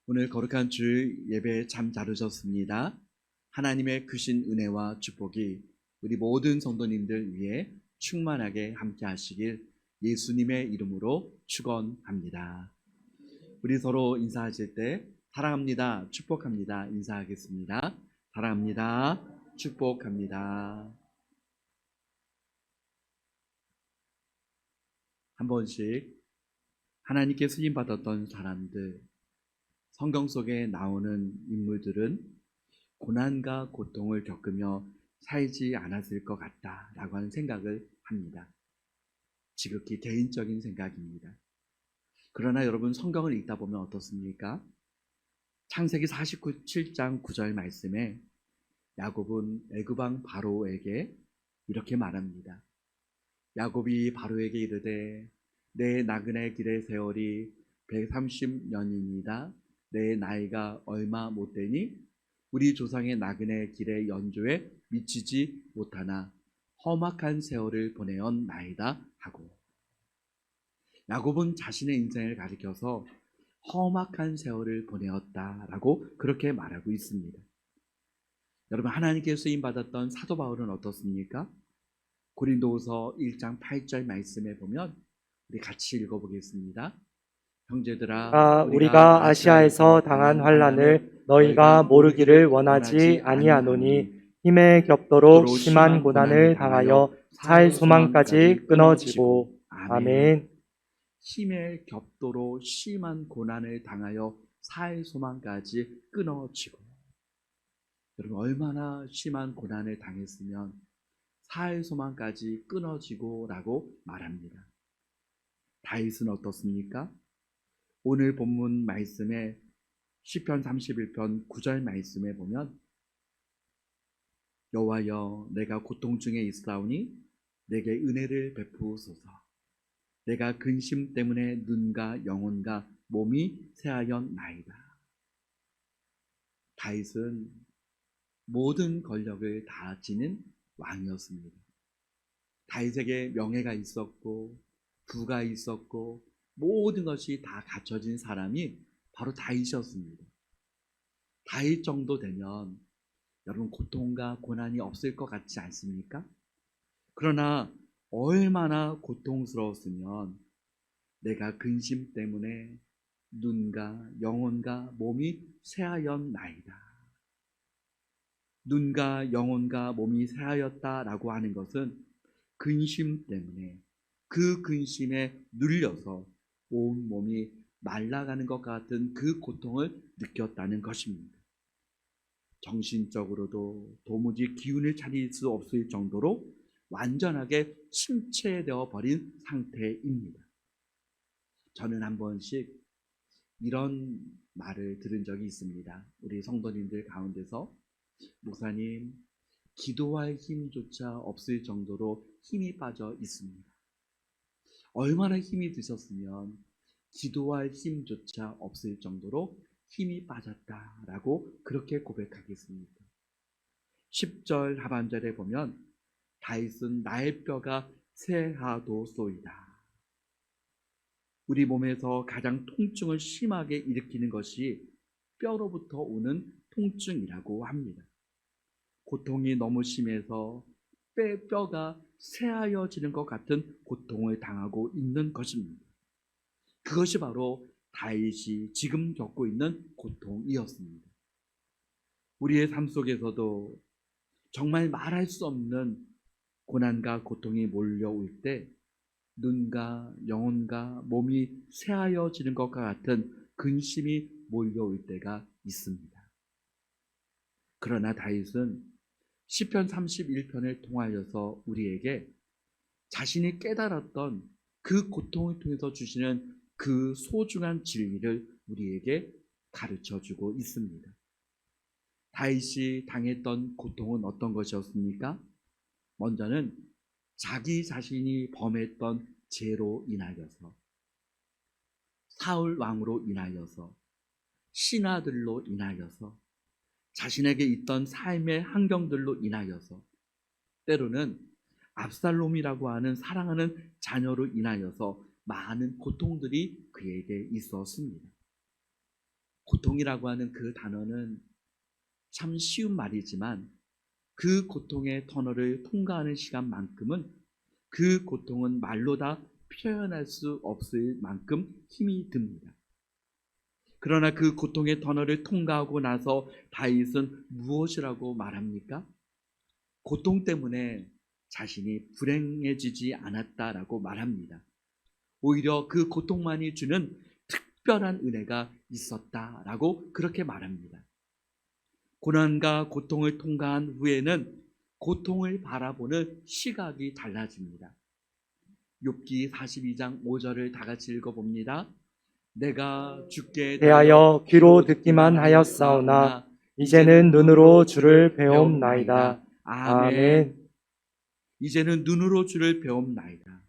오늘 거룩한 주일 예배 참 잘 오셨습니다. 하나님의 크신 은혜와 축복이 우리 모든 성도님들 위해 충만하게 함께 하시길 예수님의 이름으로 축원합니다. 우리 서로 인사하실 때 사랑합니다, 축복합니다 인사하겠습니다. 사랑합니다, 축복합니다. 한 번씩 하나님께 쓰임 받았던 사람들, 성경 속에 나오는 인물들은 고난과 고통을 겪으며 살지 않았을 것 같다라고 하는 생각을 합니다. 지극히 개인적인 생각입니다. 그러나 여러분, 성경을 읽다 보면 어떻습니까? 창세기 47장 9절 말씀에 야곱은 애굽 왕 바로에게 이렇게 말합니다. 야곱이 바로에게 이르되 내 나그네 길의 세월이 130년이니이다. 내 나이가 얼마 못되니 우리 조상의 나그네 길의 연조에 미치지 못하나 험악한 세월을 보내었나이다 하고, 야곱은 자신의 인생을 가리켜서 험악한 세월을 보내었다라고 그렇게 말하고 있습니다. 여러분, 하나님께 쓰임받았던 사도 바울은 어떻습니까? 고린도후서 1장 8절 말씀에 보면 우리 같이 읽어보겠습니다. 형제들아, 우리가 아시아에서 당한 환난을 너희가 모르기를 원하지 아니하노니 힘에 겹도록 심한 고난을 당하여 살 소망까지 끊어지고. 아멘. 힘에 겹도록 심한 고난을 당하여 살 소망까지 끊어지고. 여러분, 얼마나 심한 고난을 당했으면 살 소망까지 끊어지고 라고 말합니다. 다윗은 어떻습니까? 오늘 본문 말씀에 시편 31편 9절 말씀에 보면 여호와여, 내가 고통 중에 있사오니 내게 은혜를 베푸소서. 내가 근심 때문에 눈과 영혼과 몸이 쇠하였나이다. 다윗은 모든 권력을 다 지닌 왕이었습니다. 다윗에게 명예가 있었고 부가 있었고 모든 것이 다 갖춰진 사람이 바로 다윗이었습니다. 다윗 정도 되면 여러분, 고통과 고난이 없을 것 같지 않습니까? 그러나 얼마나 고통스러웠으면 내가 근심 때문에 눈과 영혼과 몸이 쇠하였나이다. 눈과 영혼과 몸이 쇠하였다라고 하는 것은 근심 때문에, 그 근심에 눌려서 온 몸이 말라가는 것 같은 그 고통을 느꼈다는 것입니다. 정신적으로도 도무지 기운을 차릴 수 없을 정도로 완전하게 침체되어 버린 상태입니다. 저는 한 번씩 이런 말을 들은 적이 있습니다. 우리 성도님들 가운데서 목사님, 기도할 힘조차 없을 정도로 힘이 빠져 있습니다. 얼마나 힘이 드셨으면 기도할 힘조차 없을 정도로 힘이 빠졌다라고 그렇게 고백하겠습니까? 10절 하반절에 보면 다윗은 나의 뼈가 쇠하도소이다. 우리 몸에서 가장 통증을 심하게 일으키는 것이 뼈로부터 오는 통증이라고 합니다. 고통이 너무 심해서 뼈가 쇠하여지는 것 같은 고통을 당하고 있는 것입니다. 그것이 바로 다윗이 지금 겪고 있는 고통이었습니다. 우리의 삶 속에서도 정말 말할 수 없는 고난과 고통이 몰려올 때 눈과 영혼과 몸이 쇠하여지는 것과 같은 근심이 몰려올 때가 있습니다. 그러나 다윗은 시편 31편을 통하여서 우리에게 자신이 깨달았던 그 고통을 통해서 주시는 그 소중한 진리를 우리에게 가르쳐주고 있습니다. 다윗이 당했던 고통은 어떤 것이었습니까? 먼저는 자기 자신이 범했던 죄로 인하여서, 사울 왕으로 인하여서, 신하들로 인하여서, 자신에게 있던 삶의 환경들로 인하여서, 때로는 압살롬이라고 하는 사랑하는 자녀로 인하여서 많은 고통들이 그에게 있었습니다. 고통이라고 하는 그 단어는 참 쉬운 말이지만 그 고통의 터널을 통과하는 시간만큼은 그 고통은 말로 다 표현할 수 없을 만큼 힘이 듭니다. 그러나 그 고통의 터널을 통과하고 나서 다윗은 무엇이라고 말합니까? 고통 때문에 자신이 불행해지지 않았다라고 말합니다. 오히려 그 고통만이 주는 특별한 은혜가 있었다라고 그렇게 말합니다. 고난과 고통을 통과한 후에는 고통을 바라보는 시각이 달라집니다. 욥기 42장 5절을 다 같이 읽어봅니다. 내가 주께 대하여 귀로 듣기만 하였사오나 이제는 눈으로 주를 배움나이다. 아멘. 이제는 눈으로 주를 배움나이다.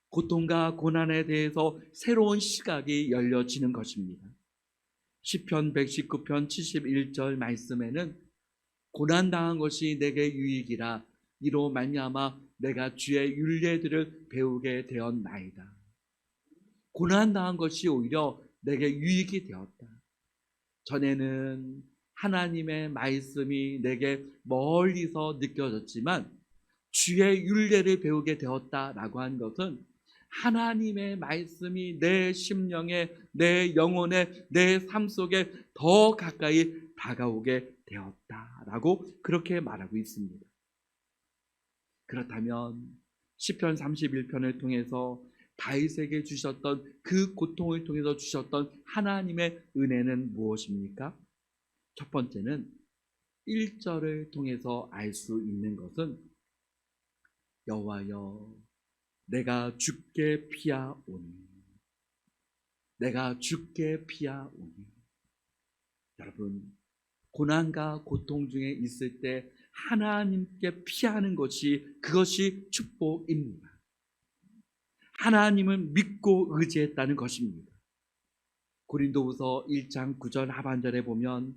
고통과 고난에 대해서 새로운 시각이 열려지는 것입니다. 시편 119편 71절 말씀에는 고난당한 것이 내게 유익이라 이로 말미암아 내가 주의 율례들을 배우게 되었나이다. 고난당한 것이 오히려 내게 유익이 되었다. 전에는 하나님의 말씀이 내게 멀리서 느껴졌지만 주의 율례를 배우게 되었다라고 한 것은 하나님의 말씀이 내 심령에, 내 영혼에, 내 삶 속에 더 가까이 다가오게 되었다라고 그렇게 말하고 있습니다. 그렇다면 시편 31편을 통해서 다윗에게 주셨던 그 고통을 통해서 주셨던 하나님의 은혜는 무엇입니까? 첫 번째는 1절을 통해서 알 수 있는 것은 여호와여 내가 주께 피하오니 내가 주께 피하오니. 여러분, 고난과 고통 중에 있을 때 하나님께 피하는 것이 그것이 축복입니다. 하나님을 믿고 의지했다는 것입니다. 고린도후서 1장 9절 하반절에 보면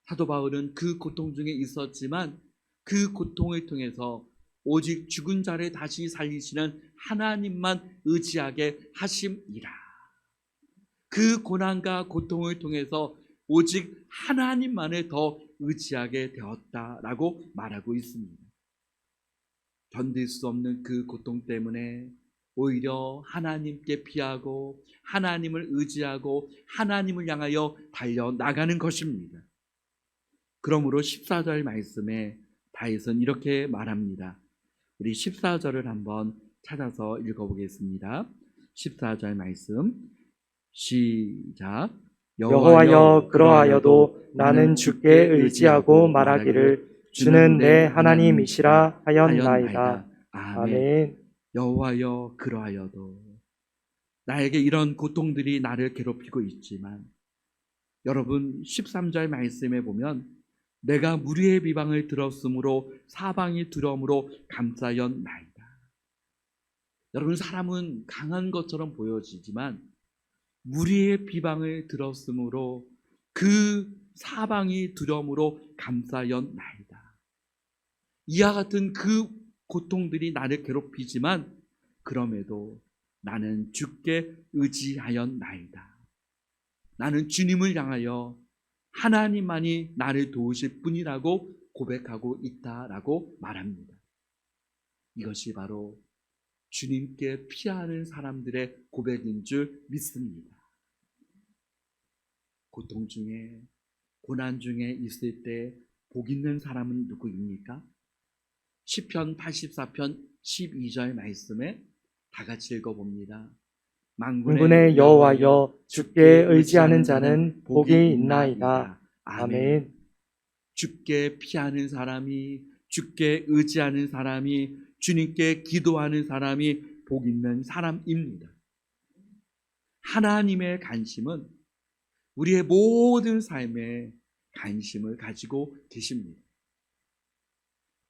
사도 바울은 그 고통 중에 있었지만 그 고통을 통해서 오직 죽은 자를 다시 살리시는 하나님만 의지하게 하심이라. 그 고난과 고통을 통해서 오직 하나님만을 더 의지하게 되었다라고 말하고 있습니다. 견딜 수 없는 그 고통 때문에 오히려 하나님께 피하고 하나님을 의지하고 하나님을 향하여 달려나가는 것입니다. 그러므로 14절 말씀에 다윗은 이렇게 말합니다. 우리 14절을 한번 찾아서 읽어보겠습니다. 14절 말씀 시작. 여호와여 그러하여도 나는 주께 의지하고 말하기를 주는 내 하나님이시라 하였나이다. 아멘. 여호와여 그러하여도 나에게 이런 고통들이 나를 괴롭히고 있지만 여러분 13절 말씀에 보면 내가 무리의 비방을 들었으므로 사방이 두려움으로 감싸였나이다. 여러분, 사람은 강한 것처럼 보여지지만 무리의 비방을 들었으므로 그 사방이 두려움으로 감싸였나이다. 이와 같은 그 고통들이 나를 괴롭히지만 그럼에도 나는 주께 의지하였나이다. 나는 주님을 향하여 하나님만이 나를 도우실 뿐이라고 고백하고 있다라고 말합니다. 이것이 바로 주님께 피하는 사람들의 고백인 줄 믿습니다. 고통 중에 고난 중에 있을 때 복 있는 사람은 누구입니까? 시편 84편 12절 말씀에 다 같이 읽어봅니다. 만군의 여호와여 주께 의지하는 자는 복이 있나이다. 아멘. 주께 피하는 사람이, 주께 의지하는 사람이, 주님께 기도하는 사람이 복 있는 사람입니다. 하나님의 관심은 우리의 모든 삶에 관심을 가지고 계십니다.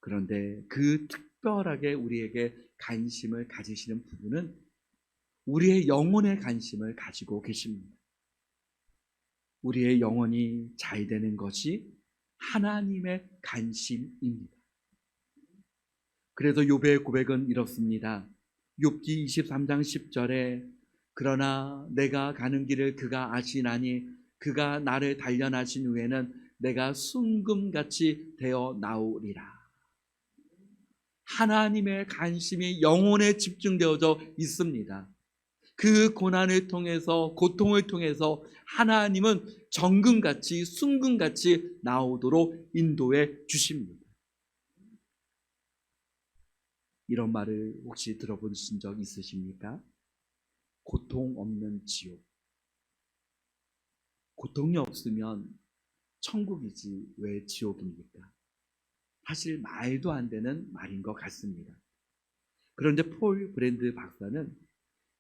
그런데 그 특별하게 우리에게 관심을 가지시는 부분은 우리의 영혼의 관심을 가지고 계십니다. 우리의 영혼이 잘 되는 것이 하나님의 관심입니다. 그래서 욥의 고백은 이렇습니다. 욥기 23장 10절에 그러나 내가 가는 길을 그가 아시나니 그가 나를 단련하신 후에는 내가 순금같이 되어 나오리라. 하나님의 관심이 영혼에 집중되어져 있습니다. 그 고난을 통해서, 고통을 통해서 하나님은 정금같이 순금같이 나오도록 인도해 주십니다. 이런 말을 혹시 들어보신 적 있으십니까? 고통 없는 지옥. 고통이 없으면 천국이지 왜 지옥입니까? 사실 말도 안 되는 말인 것 같습니다. 그런데 폴 브랜드 박사는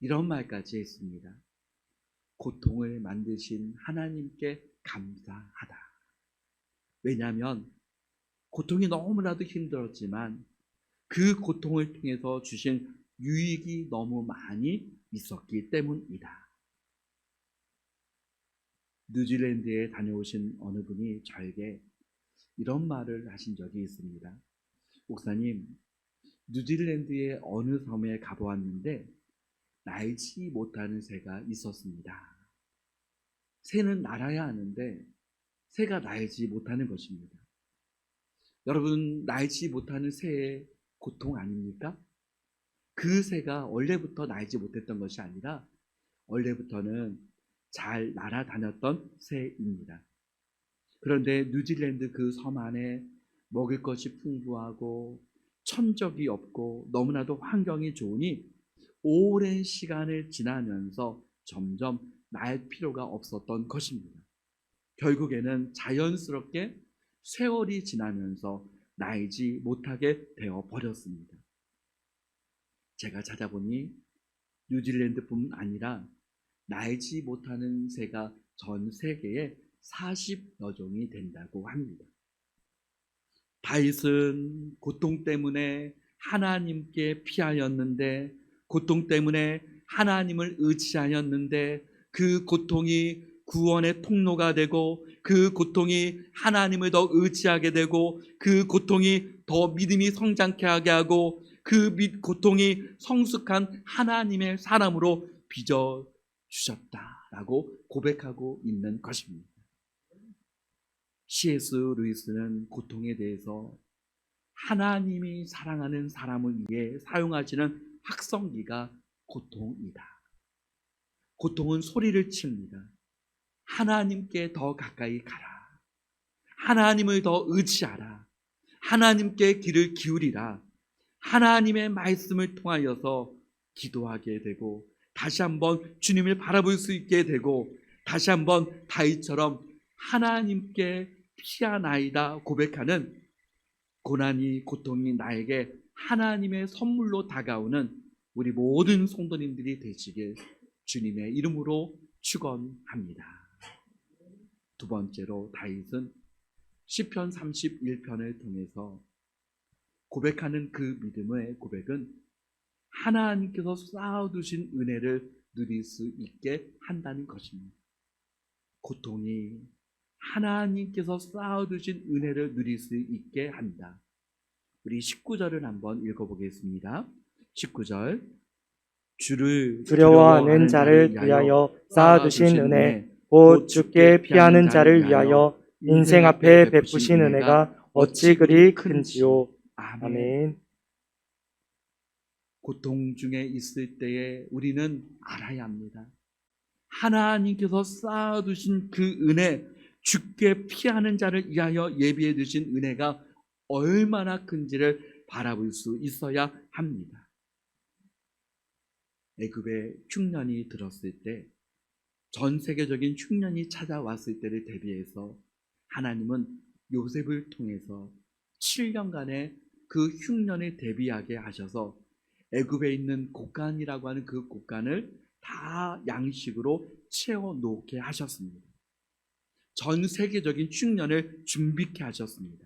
이런 말까지 했습니다. 고통을 만드신 하나님께 감사하다. 왜냐하면 고통이 너무나도 힘들었지만 그 고통을 통해서 주신 유익이 너무 많이 있었기 때문이다. 뉴질랜드에 다녀오신 어느 분이 저에게 이런 말을 하신 적이 있습니다. 목사님, 뉴질랜드의 어느 섬에 가보았는데 날지 못하는 새가 있었습니다. 새는 날아야 하는데 새가 날지 못하는 것입니다. 여러분, 날지 못하는 새의 고통 아닙니까? 그 새가 원래부터 날지 못했던 것이 아니라 원래부터는 잘 날아다녔던 새입니다. 그런데 뉴질랜드 그 섬 안에 먹을 것이 풍부하고 천적이 없고 너무나도 환경이 좋으니 오랜 시간을 지나면서 점점 날 필요가 없었던 것입니다. 결국에는 자연스럽게 세월이 지나면서 날지 못하게 되어 버렸습니다. 제가 찾아보니 뉴질랜드뿐 아니라 날지 못하는 새가 전 세계에 40여 종이 된다고 합니다. 다윗은 고통 때문에 하나님께 피하였는데, 고통 때문에 하나님을 의지하였는데 그 고통이 구원의 통로가 되고 그 고통이 하나님을 더 의지하게 되고 그 고통이 더 믿음이 성장케 하게 하고 그 고통이 성숙한 하나님의 사람으로 빚어주셨다라고 고백하고 있는 것입니다. C.S. 루이스는 고통에 대해서 하나님이 사랑하는 사람을 위해 사용하시는 확성기가 고통이다. 고통은 소리를 칩니다. 하나님께 더 가까이 가라. 하나님을 더 의지하라. 하나님께 귀를 기울이라. 하나님의 말씀을 통하여서 기도하게 되고 다시 한번 주님을 바라볼 수 있게 되고 다시 한번 다윗처럼 하나님께 피하나이다 고백하는 고난이 고통이 나에게 하나님의 선물로 다가오는 우리 모든 성도님들이 되시길 주님의 이름으로 축원합니다. 두 번째로 다윗은 시편 31편을 통해서 고백하는 그 믿음의 고백은 하나님께서 쌓아두신 은혜를 누릴 수 있게 한다는 것입니다. 고통이 하나님께서 쌓아두신 은혜를 누릴 수 있게 한다. 우리 19절을 한번 읽어보겠습니다. 19절 주를 두려워하는 자를 위하여 쌓아두신 은혜 곧 주께 피하는 자를 위하여 인생 앞에 베푸신 은혜가 어찌 그리 큰지요. 아멘. 고통 중에 있을 때에 우리는 알아야 합니다. 하나님께서 쌓아두신 그 은혜, 주께 피하는 자를 위하여 예비해 두신 은혜가 얼마나 큰지를 바라볼 수 있어야 합니다. 애굽에 흉년이 들었을 때, 전 세계적인 흉년이 찾아왔을 때를 대비해서 하나님은 요셉을 통해서 7년간의 그 흉년을 대비하게 하셔서 애굽에 있는 곡간이라고 하는 그 곡간을 다 양식으로 채워 놓게 하셨습니다. 전 세계적인 흉년을 준비케 하셨습니다.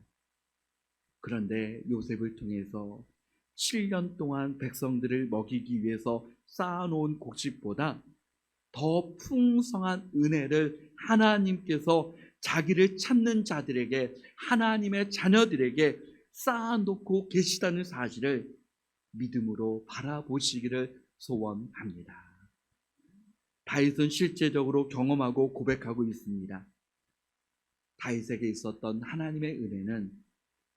그런데 요셉을 통해서 7년 동안 백성들을 먹이기 위해서 쌓아놓은 곡식보다 더 풍성한 은혜를 하나님께서 자기를 찾는 자들에게, 하나님의 자녀들에게 쌓아놓고 계시다는 사실을 믿음으로 바라보시기를 소원합니다. 다윗은 실제적으로 경험하고 고백하고 있습니다. 다윗에게 있었던 하나님의 은혜는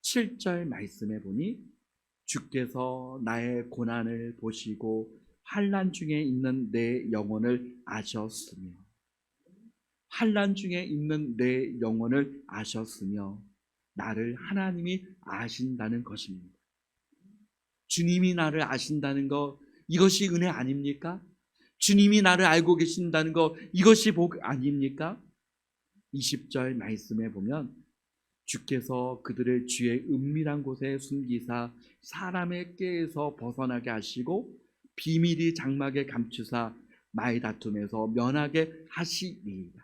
7절 말씀에 보니 주께서 나의 고난을 보시고 환난 중에 있는 내 영혼을 아셨으며, 환난 중에 있는 내 영혼을 아셨으며 나를 하나님이 아신다는 것입니다. 주님이 나를 아신다는 것, 이것이 은혜 아닙니까? 주님이 나를 알고 계신다는 것, 이것이 복 아닙니까? 20절 말씀에 보면 주께서 그들을 주의 은밀한 곳에 숨기사 사람의 꾀에서 벗어나게 하시고 비밀이 장막에 감추사 말다툼에서 면하게 하시리이다.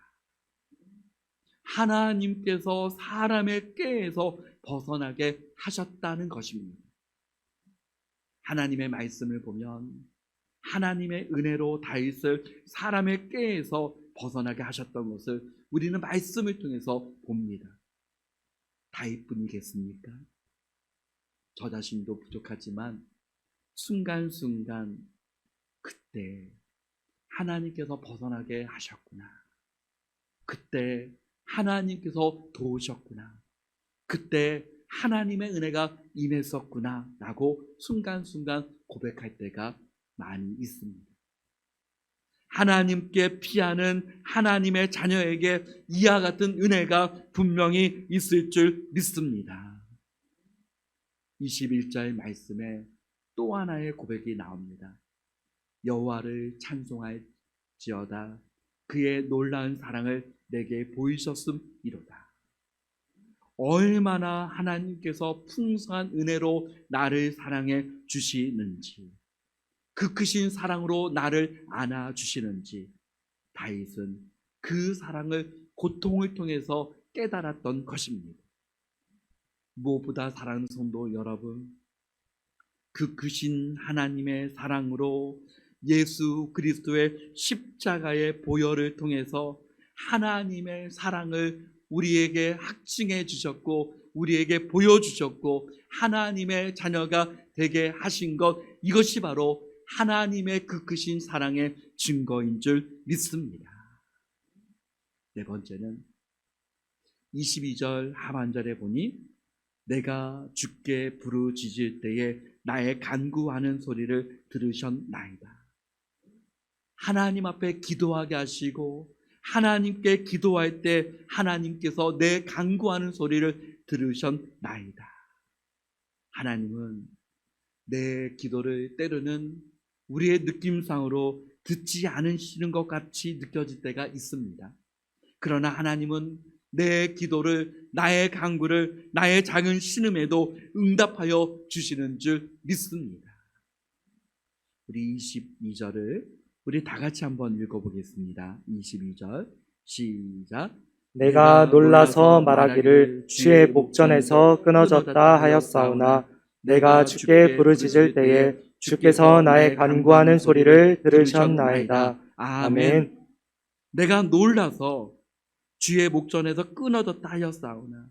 하나님께서 사람의 꾀에서 벗어나게 하셨다는 것입니다. 하나님의 말씀을 보면 하나님의 은혜로 다윗을 사람의 꾀에서 벗어나게 하셨던 것을 우리는 말씀을 통해서 봅니다. 다윗뿐이겠습니까? 저 자신도 부족하지만 순간순간 그때 하나님께서 벗어나게 하셨구나, 그때 하나님께서 도우셨구나, 그때 하나님의 은혜가 임했었구나 라고 순간순간 고백할 때가 많이 있습니다. 하나님께 피하는 하나님의 자녀에게 이와 같은 은혜가 분명히 있을 줄 믿습니다. 21절 말씀에 또 하나의 고백이 나옵니다. 여호와를 찬송할지어다. 그의 놀라운 사랑을 내게 보이셨음이로다. 얼마나 하나님께서 풍성한 은혜로 나를 사랑해 주시는지, 그 크신 사랑으로 나를 안아주시는지 다윗은 그 사랑을 고통을 통해서 깨달았던 것입니다. 무엇보다 사랑하는 성도 여러분, 그 크신 하나님의 사랑으로 예수 그리스도의 십자가의 보혈을 통해서 하나님의 사랑을 우리에게 확증해 주셨고 우리에게 보여주셨고 하나님의 자녀가 되게 하신 것, 이것이 바로 하나님의 그 크신 사랑의 증거인 줄 믿습니다. 네 번째는 22절 하반절에 보니 내가 주께 부르짖을 때에 나의 간구하는 소리를 들으셨나이다. 하나님 앞에 기도하게 하시고 하나님께 기도할 때 하나님께서 내 간구하는 소리를 들으셨나이다. 하나님은 내 기도를 때로는 우리의 느낌상으로 듣지 않으시는 것 같이 느껴질 때가 있습니다. 그러나 하나님은 내 기도를, 나의 간구를, 나의 작은 신음에도 응답하여 주시는 줄 믿습니다. 우리 22절을 우리 다 같이 한번 읽어보겠습니다. 22절 시작. 내가 놀라서 말하기를 주의 목전에서 끊어졌다 하였사오나 내가 주께 부르짖을 때에 주께서 나의 간구하는 소리를 들으셨나이다. 아멘. 내가 놀라서 주의 목전에서 끊어졌다 하였사오나,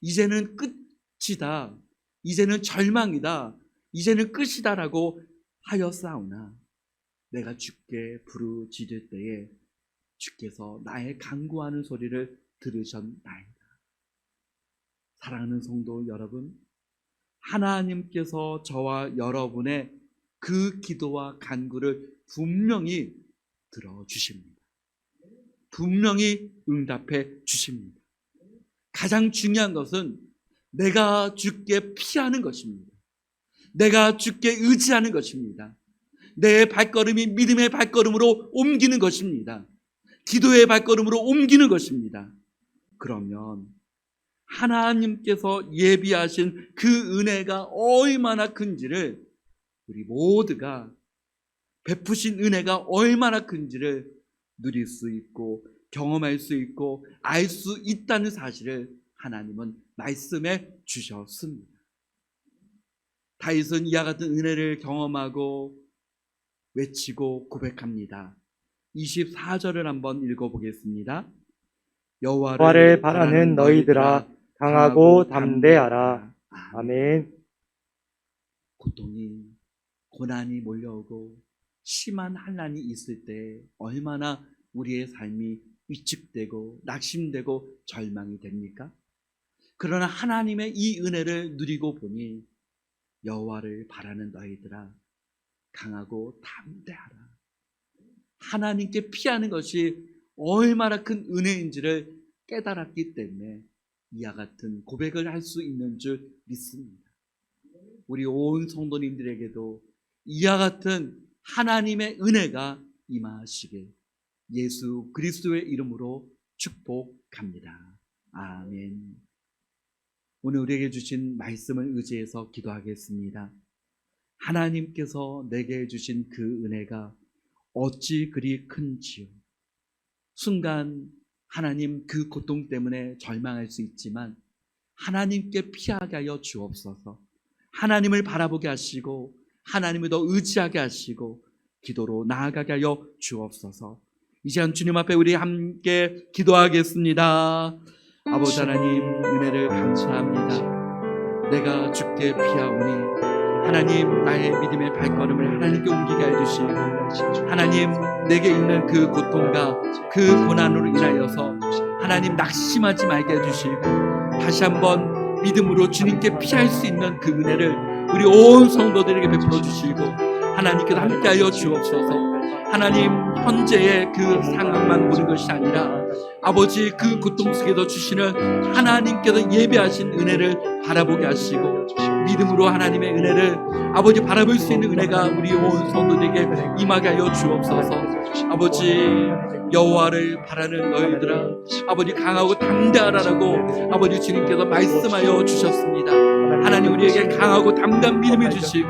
이제는 끝이다, 이제는 절망이다, 이제는 끝이다라고 하였사오나 내가 주께 부르짖을 때에 주께서 나의 간구하는 소리를 들으셨나이다. 사랑하는 성도 여러분, 하나님께서 저와 여러분의 그 기도와 간구를 분명히 들어주십니다. 분명히 응답해 주십니다. 가장 중요한 것은 내가 주께 피하는 것입니다. 내가 주께 의지하는 것입니다. 내 발걸음이 믿음의 발걸음으로 옮기는 것입니다. 기도의 발걸음으로 옮기는 것입니다. 그러면 하나님께서 예비하신 그 은혜가 얼마나 큰지를, 우리 모두가 베푸신 은혜가 얼마나 큰지를 누릴 수 있고 경험할 수 있고 알 수 있다는 사실을 하나님은 말씀해 주셨습니다. 다윗은 이와 같은 은혜를 경험하고 외치고 고백합니다. 24절을 한번 읽어보겠습니다. 여호와를 바라는 너희들아 강하고 담대하라. 아멘. 고통이, 고난이 몰려오고 심한 환난이 있을 때 얼마나 우리의 삶이 위축되고 낙심되고 절망이 됩니까? 그러나 하나님의 이 은혜를 누리고 보니 여호와를 바라는 너희들아 강하고 담대하라. 하나님께 피하는 것이 얼마나 큰 은혜인지를 깨달았기 때문에 이와 같은 고백을 할 수 있는 줄 믿습니다. 우리 온 성도님들에게도 이와 같은 하나님의 은혜가 임하시길 예수 그리스도의 이름으로 축복합니다. 아멘. 오늘 우리에게 주신 말씀을 의지해서 기도하겠습니다. 하나님께서 내게 주신 그 은혜가 어찌 그리 큰지요. 순간 하나님 그 고통 때문에 절망할 수 있지만 하나님께 피하게 하여 주옵소서. 하나님을 바라보게 하시고 하나님을 더 의지하게 하시고 기도로 나아가게 하여 주옵소서. 이 시간 주님 앞에 우리 함께 기도하겠습니다. 아버지 하나님 은혜를 감사합니다. 내가 주께 피하오니 하나님 나의 믿음의 발걸음을 하나님께 옮기게 해주시고 하나님 내게 있는 그 고통과 그 고난으로 인하여서 하나님 낙심하지 말게 해주시고 다시 한번 믿음으로 주님께 피할 수 있는 그 은혜를 우리 온 성도들에게 베풀어 주시고 하나님께서 함께하여 주옵소서. 하나님 현재의 그 상황만 보는 것이 아니라 아버지 그 고통 속에서 주시는 하나님께서 예배하신 은혜를 바라보게 하시고 믿음으로 하나님의 은혜를 아버지 바라볼 수 있는 은혜가 우리 온 성도들에게 임하게 하여 주옵소서. 아버지 여호와를 바라는 너희들아 아버지 강하고 담대하라라고 아버지 주님께서 말씀하여 주셨습니다. 하나님 우리에게 강하고 담대한 믿음을 주시고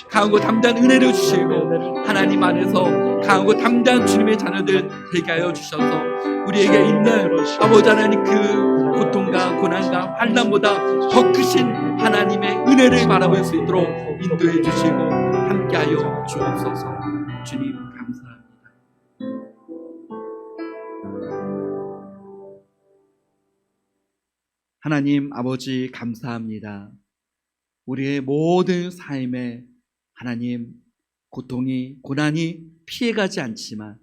강하고 담대한 은혜를 주시고 하나님 안에서 강하고 담대한 주님의 자녀들 되게 하여 주셔서 우리에게 있는 아버지 하나님 그 고통과 고난과 환난보다 더 크신 하나님의 은혜를 바라볼 수 있도록 인도해 주시고 함께하여 주옵소서. 주님 감사합니다. 하나님 아버지 감사합니다. 우리의 모든 삶에 하나님 고통이 고난이 피해가지 않지만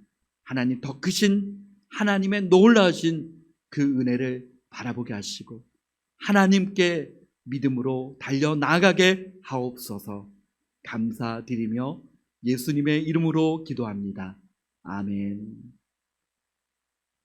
하나님 더 크신 하나님의 놀라우신 그 은혜를 바라보게 하시고 하나님께 믿음으로 달려나가게 하옵소서. 감사드리며 예수님의 이름으로 기도합니다. 아멘.